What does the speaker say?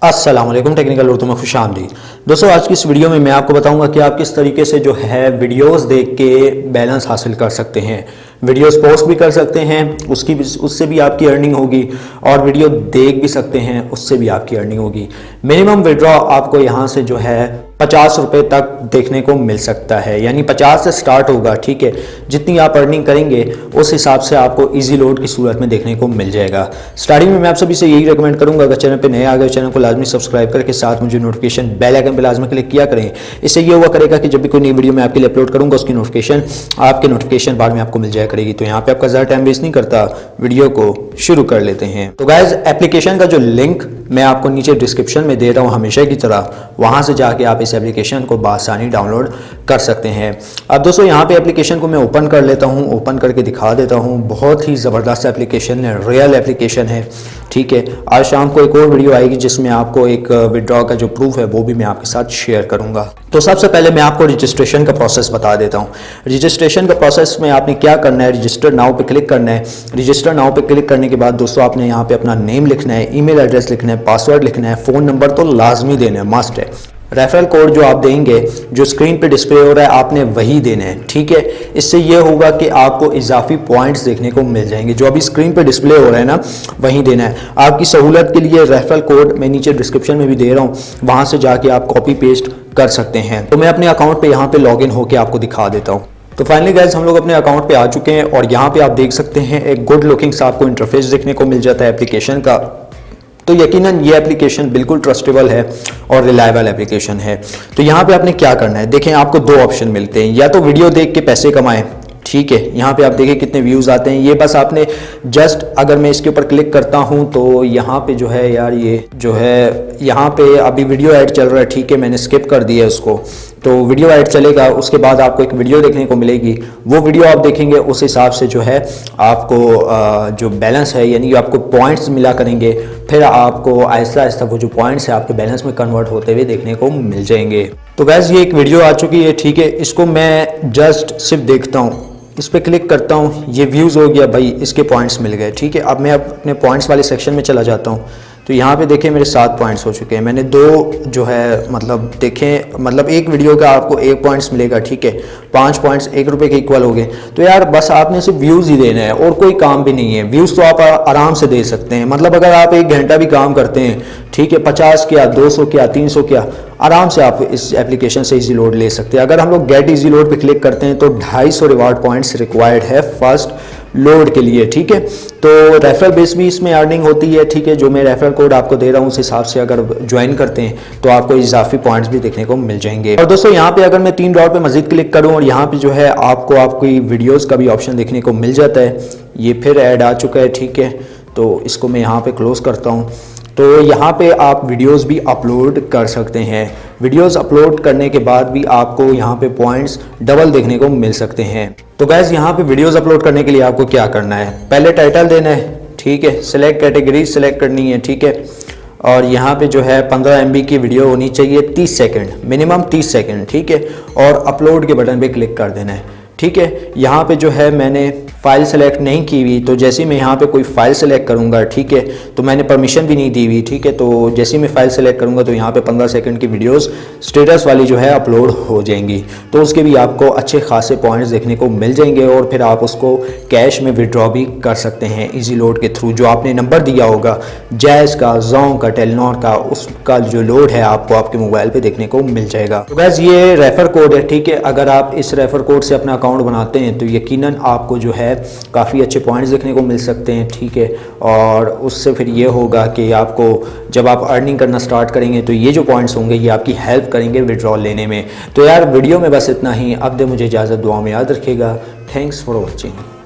अस्सलाम वालेकुम, टेक्निकल उर्दू में खुश आमदीद। दोस्तों, आज की इस वीडियो में मैं आपको बताऊंगा कि आप किस तरीके से जो है वीडियोस देख के बैलेंस हासिल कर सकते हैं। वीडियोस पोस्ट भी कर सकते हैं, उससे भी आपकी अर्निंग होगी, और वीडियो देख भी सकते हैं, उससे भी आपकी अर्निंग होगी। मिनिमम विड्रॉ आपको यहाँ से जो है 50 रुपये तक देखने को मिल सकता है, यानी 50 से स्टार्ट होगा। ठीक है, जितनी आप अर्निंग करेंगे उस हिसाब से आपको इजी लोड की सूरत में देखने को मिल जाएगा। स्टार्टिंग में मैं आप सभी से यही रिकमेंड करूंगा, अगर चैनल पे नए आ गए चैनल को लाजमी सब्सक्राइब करके साथ मुझे नोटिफिकेशन बेल आइकन पे लाजमी क्लिक किया करें। इससे ये हुआ करेगा कि जब भी कोई नई वीडियो मैं आपके लिए अपलोड करूंगा उसकी नोटिफिकेशन आपके नोटिफिकेशन बार में आपको मिल जाया करेगी। तो यहाँ पे आपका ज़्यादा टाइम वेस्ट नहीं करता, वीडियो को शुरू कर लेते हैं। तो गाइज, एप्लीकेशन का जो लिंक मैं आपको नीचे डिस्क्रिप्शन में दे रहा हूँ हमेशा की तरह, वहाँ से जाके आप इस एप्लीकेशन को आसानी डाउनलोड कर सकते हैं। अब दोस्तों, यहाँ पे एप्लीकेशन को मैं ओपन कर लेता हूँ, ओपन करके दिखा देता हूँ। बहुत ही ज़बरदस्त एप्लीकेशन है, रियल एप्लीकेशन है। ठीक है, आज शाम को एक और वीडियो आएगी जिसमें आपको एक विड्रॉ का जो प्रूफ है वो भी मैं आपके साथ शेयर करूँगा। तो सबसे पहले मैं आपको रजिस्ट्रेशन का प्रोसेस बता देता हूँ। रजिस्ट्रेशन का प्रोसेस में आपने क्या करना है, रजिस्टर नाउ पे क्लिक करना है। रजिस्टर नाउ पे क्लिक करने के बाद दोस्तों आपने यहाँ पे अपना नेम लिखना है, ईमेल एड्रेस लिखना है, पासवर्ड लिखना है, फ़ोन नंबर तो लाजमी देना है, मस्ट है। रेफरल कोड जो आप देंगे, जो स्क्रीन पे डिस्प्ले हो रहा है, आपने वही देना है। ठीक है, इससे ये होगा कि आपको इजाफी पॉइंट्स देखने को मिल जाएंगे। जो अभी स्क्रीन पे डिस्प्ले हो रहा है ना, वही देना है। आपकी सहूलत के लिए रेफरल कोड मैं नीचे डिस्क्रिप्शन में भी दे रहा हूँ, वहाँ से जाके आप कॉपी पेस्ट कर सकते हैं। तो मैं अपने अकाउंट पे यहाँ पे लॉगिन होकर आपको दिखा देता हूँ। तो फाइनली गाइस, हम लोग अपने अकाउंट पे आ चुके हैं और यहाँ पे आप देख सकते हैं एक गुड लुकिंग सा आपको इंटरफेस देखने को मिल जाता है एप्लीकेशन का। तो यकीनन ये एप्लीकेशन बिल्कुल ट्रस्टेबल है और रिलायबल एप्लीकेशन है। तो यहाँ पे आपने क्या करना है, देखें आपको दो ऑप्शन मिलते हैं, या तो वीडियो देख के पैसे कमाएं। ठीक है, यहाँ पे आप देखिए कितने व्यूज़ आते हैं। ये बस आपने जस्ट, अगर मैं इसके ऊपर क्लिक करता हूँ तो यहाँ पे जो है यार, ये जो है यहाँ पे अभी वीडियो ऐड चल रहा है। ठीक है, मैंने स्किप कर दिया उसको, तो वीडियो ऐड चलेगा, उसके बाद आपको एक वीडियो देखने को मिलेगी। वो वीडियो आप देखेंगे, उस हिसाब से जो है आपको जो बैलेंस है, यानी आपको पॉइंट्स मिला करेंगे, फिर आपको आहिस्ता आहिस्ता वो जो पॉइंट्स है आपके बैलेंस में कन्वर्ट होते हुए देखने को मिल जाएंगे। तो गैस, ये एक वीडियो आ चुकी है। ठीक है, इसको मैं जस्ट सिर्फ देखता हूँ, इस पर क्लिक करता हूँ, ये व्यूज़ हो गया भाई, इसके पॉइंट्स मिल गए। ठीक है, अब मैं अपने पॉइंट्स वाले सेक्शन में चला जाता हूँ। तो यहाँ पे देखें मेरे 7 पॉइंट्स हो चुके हैं। मैंने 2 जो है मतलब देखें, मतलब एक वीडियो का आपको 1 पॉइंट्स मिलेगा। ठीक है, 5 पॉइंट्स 1 रुपये के इक्वल हो गए। तो यार बस आपने सिर्फ व्यूज़ ही देना है और कोई काम भी नहीं है। व्यूज़ तो आप आराम से दे सकते हैं, मतलब अगर आप 1 घंटा भी काम करते हैं, ठीक है, 50 किया, 200 किया, 300 किया, आराम से आप इस एप्लीकेशन से इजी लोड ले सकते हैं। अगर हम लोग गेट इजी लोड पे क्लिक करते हैं तो 250 रिवार्ड पॉइंट्स रिक्वायर्ड है फर्स्ट लोड के लिए। ठीक है, तो रेफरल बेस भी इसमें अर्निंग होती है। ठीक है, जो मैं रेफरल कोड आपको दे रहा हूँ उस हिसाब से अगर ज्वाइन करते हैं तो आपको इजाफी पॉइंट्स भी देखने को मिल जाएंगे। और दोस्तों, यहाँ पे अगर मैं 3 डॉट पे मजीद क्लिक करूँ और यहाँ पे जो है आपको आपकी वीडियोज़ का भी ऑप्शन देखने को मिल जाता है। ये फिर ऐड आ चुका है। ठीक है, तो इसको मैं यहाँ पे क्लोज करता हूँ। तो यहाँ पे आप वीडियोस भी अपलोड कर सकते हैं। वीडियोस अपलोड करने के बाद भी आपको यहाँ पे पॉइंट्स डबल देखने को मिल सकते हैं। तो गैस, यहाँ पे वीडियोस अपलोड करने के लिए आपको क्या करना है, पहले टाइटल देना है। ठीक है, सिलेक्ट कैटेगरी सिलेक्ट करनी है। ठीक है, और यहाँ पे जो है 15 MB की वीडियो होनी चाहिए, 30 सेकंड, मिनिमम 30 सेकंड। ठीक है, और अपलोड के बटन पे क्लिक कर देना है। ठीक है, यहाँ पे जो है मैंने फ़ाइल सेलेक्ट नहीं की हुई, तो जैसे मैं यहाँ पे कोई फ़ाइल सेलेक्ट करूँगा, ठीक है, तो मैंने परमिशन भी नहीं दी हुई। ठीक है, तो जैसे मैं फ़ाइल सेलेक्ट करूँगा तो यहाँ पे 15 सेकंड की वीडियोस स्टेटस वाली जो है अपलोड हो जाएंगी। तो उसके भी आपको अच्छे खासे पॉइंट्स देखने को मिल जाएंगे और फिर आप उसको कैश में विड्रॉ भी कर सकते हैं इजी लोड के थ्रू। जो आपने नंबर दिया होगा जैज़ का, जोंग का, टेलीनॉर का, उसका जो लोड है आपको आपके मोबाइल पर देखने को मिल जाएगा। तो गैस, ये रेफ़र कोड है। ठीक है, अगर आप इस रेफ़र कोड से अपना अकाउंट बनाते हैं तो यकीनन आपको जो है काफ़ी अच्छे पॉइंट्स देखने को मिल सकते हैं। ठीक है, और उससे फिर ये होगा कि आपको जब आप अर्निंग करना स्टार्ट करेंगे तो ये जो पॉइंट्स होंगे ये आपकी हेल्प करेंगे विड्रॉल लेने में। तो यार वीडियो में बस इतना ही। अब दे मुझे इजाज़त, दुआ में याद रखिएगा। Thanks for watching.